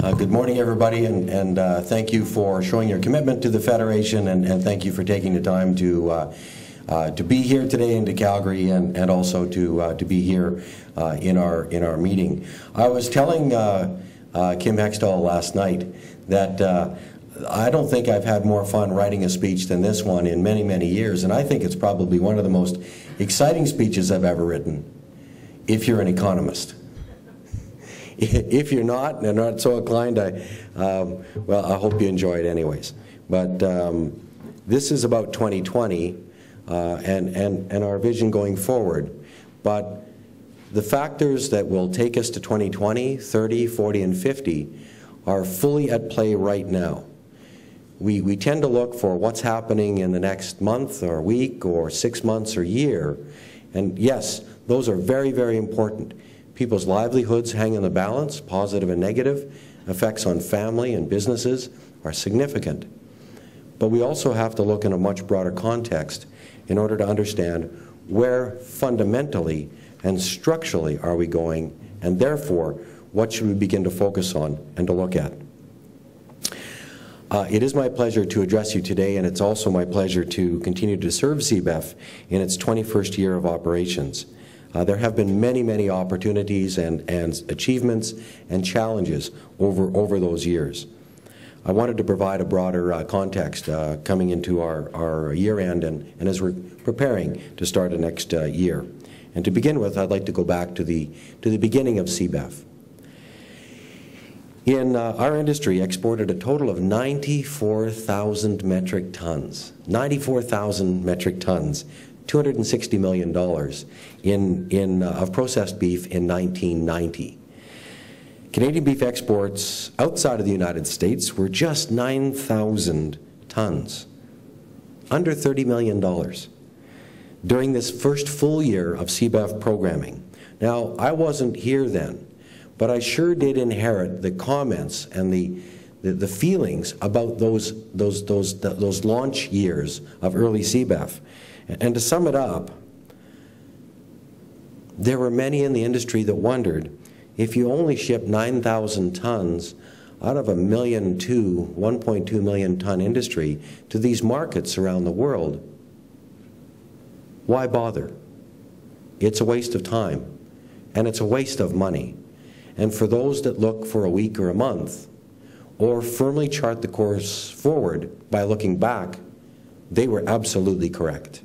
Good morning, everybody, and thank you for showing your commitment to the Federation, and thank you for taking the time to be here today into Calgary, and also to be here in our meeting. I was telling Kim Hextall last night that I don't think I've had more fun writing a speech than this one in many, many years, and I think it's probably one of the most exciting speeches I've ever written, if you're an economist. If you're not, and not so inclined, well, I hope you enjoy it anyways. But this is about 2020 and our vision going forward. But the factors that will take us to 2020, 30, 40, and 50 are fully at play right now. We tend to look for what's happening in the next month or week or 6 months or year. And yes, those are very, very important. People's livelihoods hang in the balance, positive and negative. Effects on family and businesses are significant. But we also have to look in a much broader context in order to understand where fundamentally and structurally are we going, and therefore, what should we begin to focus on and to look at. It is my pleasure to address you today, and it's also my pleasure to continue to serve CBEF in its 21st year of operations. There have been many, many opportunities and achievements and challenges over those years. I wanted to provide a broader context coming into our year end and as we're preparing to start the next year. And to begin with, I'd like to go back to the beginning of CBEF. In our industry, exported a total of 94,000 metric tons. 94,000 metric tons. $260 million of processed beef in 1990. Canadian beef exports outside of the United States were just 9,000 tons, under $30 million during this first full year of CBEF programming. Now, I wasn't here then, but I sure did inherit the comments and the feelings about those launch years of early CBEF. And to sum it up, there were many in the industry that wondered if you only ship 9,000 tons out of a 1.2 million ton industry to these markets around the world, why bother? It's a waste of time, and it's a waste of money. And for those that look for a week or a month, or firmly chart the course forward by looking back, they were absolutely correct.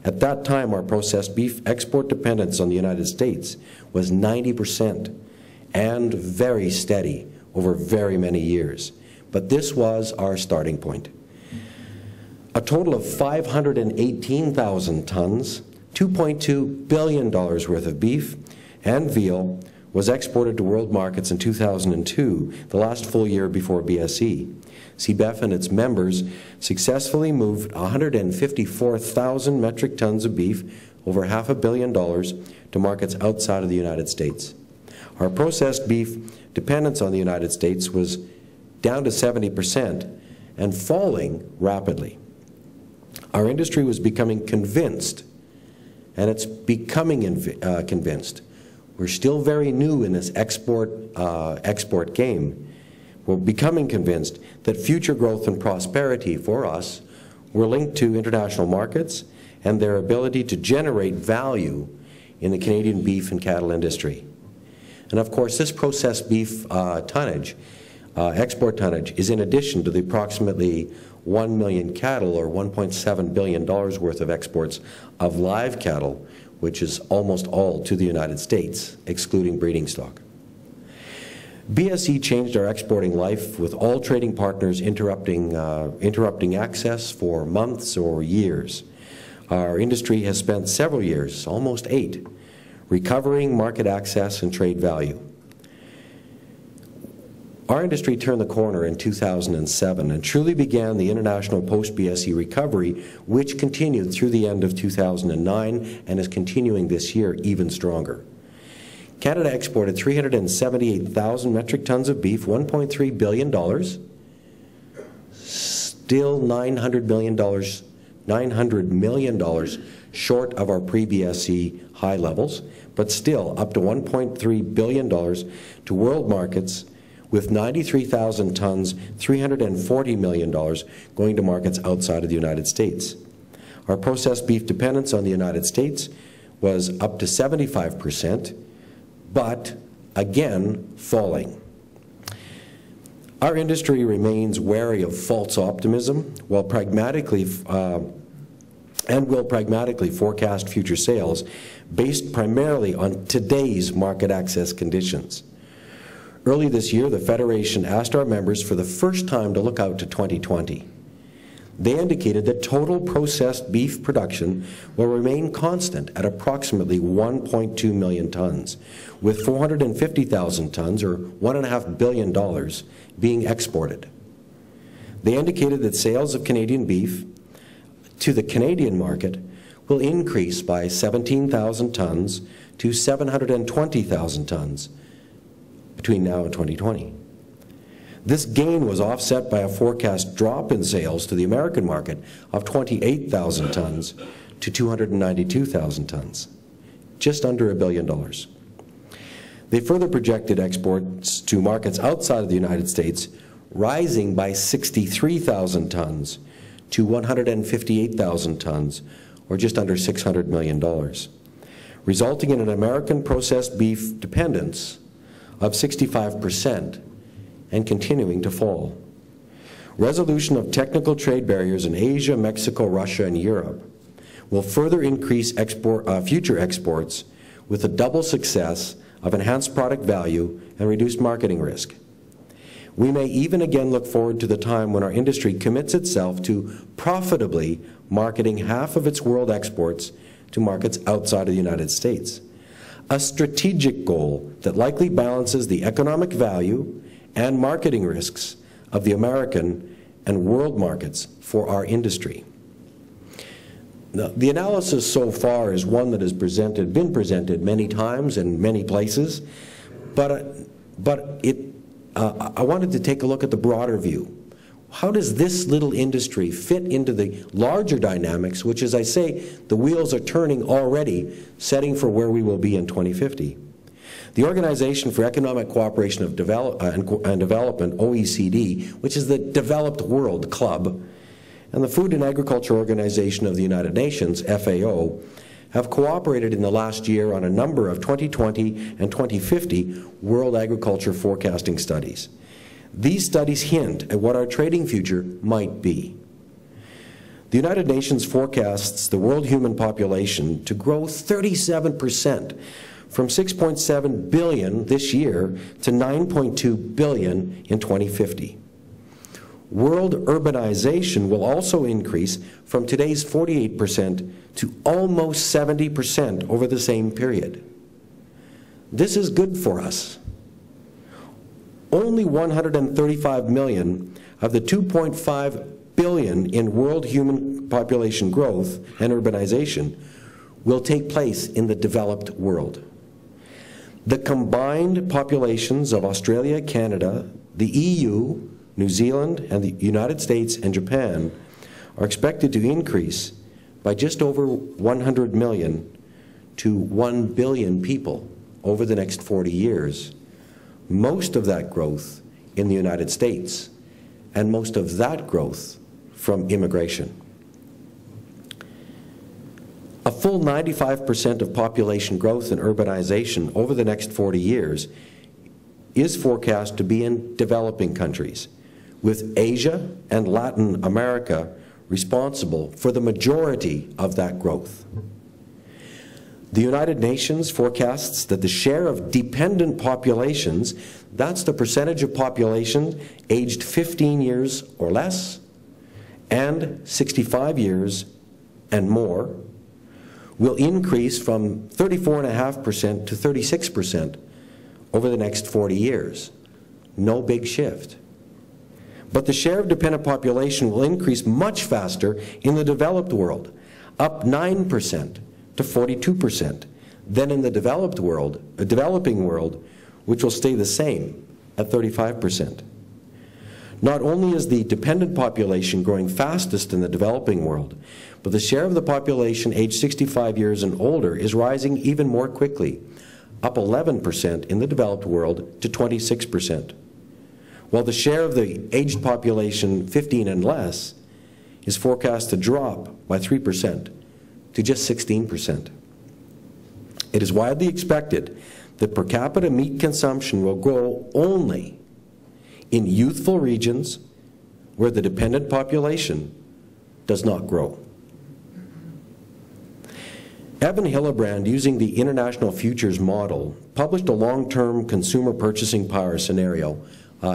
At that time, our processed beef export dependence on the United States was 90% and very steady over very many years. But this was our starting point. A total of 518,000 tons, $2.2 billion worth of beef and veal was exported to world markets in 2002, the last full year before BSE. CBEF and its members successfully moved 154,000 metric tons of beef, over $500 million, to markets outside of the United States. Our processed beef dependence on the United States was down to 70% and falling rapidly. Our industry was becoming convinced, and it's becoming convinced. We're still very new in this export game. We're becoming convinced that future growth and prosperity for us were linked to international markets and their ability to generate value in the Canadian beef and cattle industry. And of course, this processed beef tonnage, export tonnage, is in addition to the approximately 1 million cattle or $1.7 billion worth of exports of live cattle, which is almost all to the United States, excluding breeding stock. BSE changed our exporting life, with all trading partners interrupting access for months or years. Our industry has spent several years, almost 8, recovering market access and trade value. Our industry turned the corner in 2007 and truly began the international post-BSE recovery, which continued through the end of 2009 and is continuing this year even stronger. Canada exported 378,000 metric tons of beef, $1.3 billion, still $900 million short of our pre-BSE high levels, but still up to $1.3 billion to world markets with 93,000 tons, $340 million going to markets outside of the United States. Our processed beef dependence on the United States was up to 75%, but again, falling. Our industry remains wary of false optimism while pragmatically will pragmatically forecast future sales based primarily on today's market access conditions. Early this year, the Federation asked our members for the first time to look out to 2020. They indicated that total processed beef production will remain constant at approximately 1.2 million tons, with 450,000 tons, or $1.5 billion, being exported. They indicated that sales of Canadian beef to the Canadian market will increase by 17,000 tons to 720,000 tons between now and 2020. This gain was offset by a forecast drop in sales to the American market of 28,000 tons to 292,000 tons, just under $1 billion. They further projected exports to markets outside of the United States rising by 63,000 tons to 158,000 tons, or just under $600 million, resulting in an American processed beef dependence of 65% and continuing to fall. Resolution of technical trade barriers in Asia, Mexico, Russia, and Europe will further increase future exports with the double success of enhanced product value and reduced marketing risk. We may even again look forward to the time when our industry commits itself to profitably marketing half of its world exports to markets outside of the United States, a strategic goal that likely balances the economic value and marketing risks of the American and world markets for our industry. Now, the analysis so far is one that has been presented many times in many places, but I wanted to take a look at the broader view. How does this little industry fit into the larger dynamics, which, as I say, the wheels are turning already, setting for where we will be in 2050? The Organization for Economic Cooperation and Development, OECD, which is the developed world club, and the Food and Agriculture Organization of the United Nations, FAO, have cooperated in the last year on a number of 2020 and 2050 world agriculture forecasting studies. These studies hint at what our trading future might be. The United Nations forecasts the world human population to grow 37%, from 6.7 billion this year to 9.2 billion in 2050. World urbanization will also increase from today's 48% to almost 70% over the same period. This is good for us. Only 135 million of the 2.5 billion in world human population growth and urbanization will take place in the developed world. The combined populations of Australia, Canada, the EU, New Zealand, and the United States and Japan are expected to increase by just over 100 million to 1 billion people over the next 40 years. Most of that growth in the United States, and most of that growth from immigration. A full 95% of population growth and urbanization over the next 40 years is forecast to be in developing countries, with Asia and Latin America responsible for the majority of that growth. The United Nations forecasts that the share of dependent populations, that's the percentage of population aged 15 years or less and 65 years and more, will increase from 34.5% to 36% over the next 40 years. No big shift. But the share of dependent population will increase much faster in the developed world, up 9% to 42%, than in the developing world, which will stay the same at 35%. Not only is the dependent population growing fastest in the developing world, but the share of the population aged 65 years and older is rising even more quickly, up 11% in the developed world to 26%. while the share of the aged population 15 and less is forecast to drop by 3% to just 16%. It is widely expected that per capita meat consumption will grow only in youthful regions where the dependent population does not grow. Evan Hillebrand, using the International Futures Model, published a long-term consumer purchasing power scenario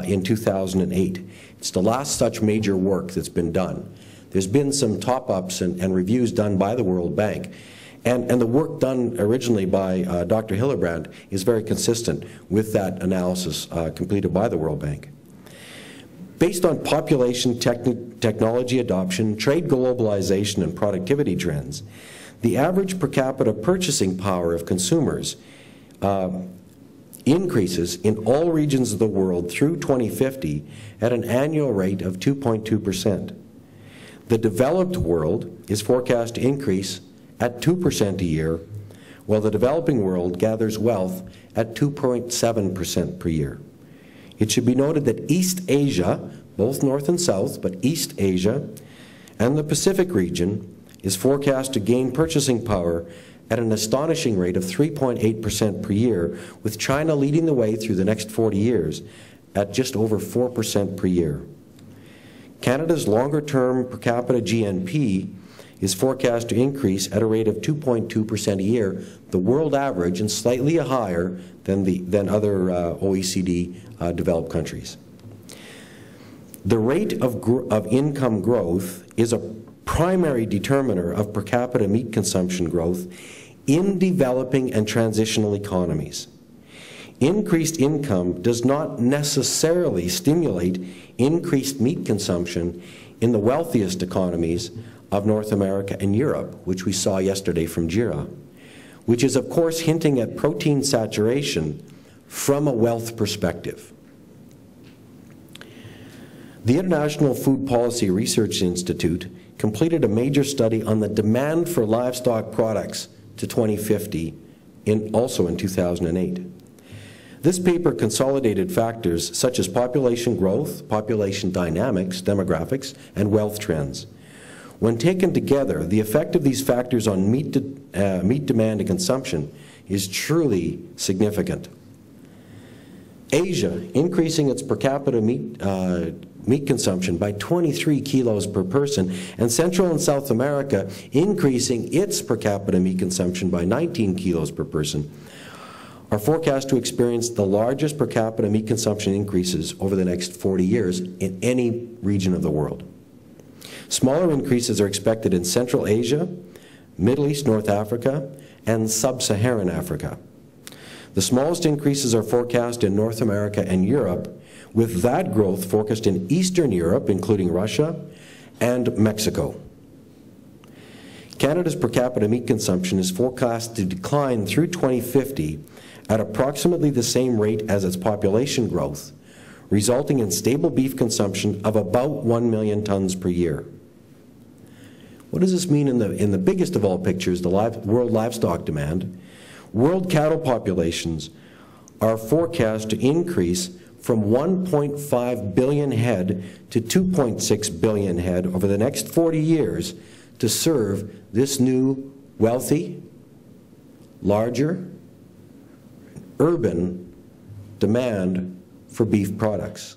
in 2008. It's the last such major work that's been done. There's been some top-ups and reviews done by the World Bank. And the work done originally by Dr. Hillebrand is very consistent with that analysis completed by the World Bank. Based on population, technology adoption, trade globalization, and productivity trends, the average per capita purchasing power of consumers increases in all regions of the world through 2050 at an annual rate of 2.2%. The developed world is forecast to increase at 2% a year, while the developing world gathers wealth at 2.7% per year. It should be noted that East Asia, both North and South, but East Asia and the Pacific region is forecast to gain purchasing power at an astonishing rate of 3.8% per year, with China leading the way through the next 40 years at just over 4% per year. Canada's longer-term per capita GNP is forecast to increase at a rate of 2.2% a year, the world average, and slightly higher than other OECD developed countries. The rate of income growth is a primary determiner of per capita meat consumption growth in developing and transitional economies. Increased income does not necessarily stimulate increased meat consumption in the wealthiest economies of North America and Europe, which we saw yesterday from JIRA, which is of course hinting at protein saturation from a wealth perspective. The International Food Policy Research Institute completed a major study on the demand for livestock products to 2050, also in 2008. This paper consolidated factors such as population growth, population dynamics, demographics, and wealth trends. When taken together, the effect of these factors on meat demand and consumption is truly significant. Asia, increasing its per capita meat consumption by 23 kilos per person, and Central and South America increasing its per capita meat consumption by 19 kilos per person, are forecast to experience the largest per capita meat consumption increases over the next 40 years in any region of the world. Smaller increases are expected in Central Asia, Middle East, North Africa, and Sub-Saharan Africa. The smallest increases are forecast in North America and Europe, with that growth focused in Eastern Europe, including Russia and Mexico. Canada's per capita meat consumption is forecast to decline through 2050 at approximately the same rate as its population growth, resulting in stable beef consumption of about 1 million tons per year. What does this mean in the biggest of all pictures, the world livestock demand? World cattle populations are forecast to increase from 1.5 billion head to 2.6 billion head over the next 40 years to serve this new wealthy, larger, urban demand for beef products.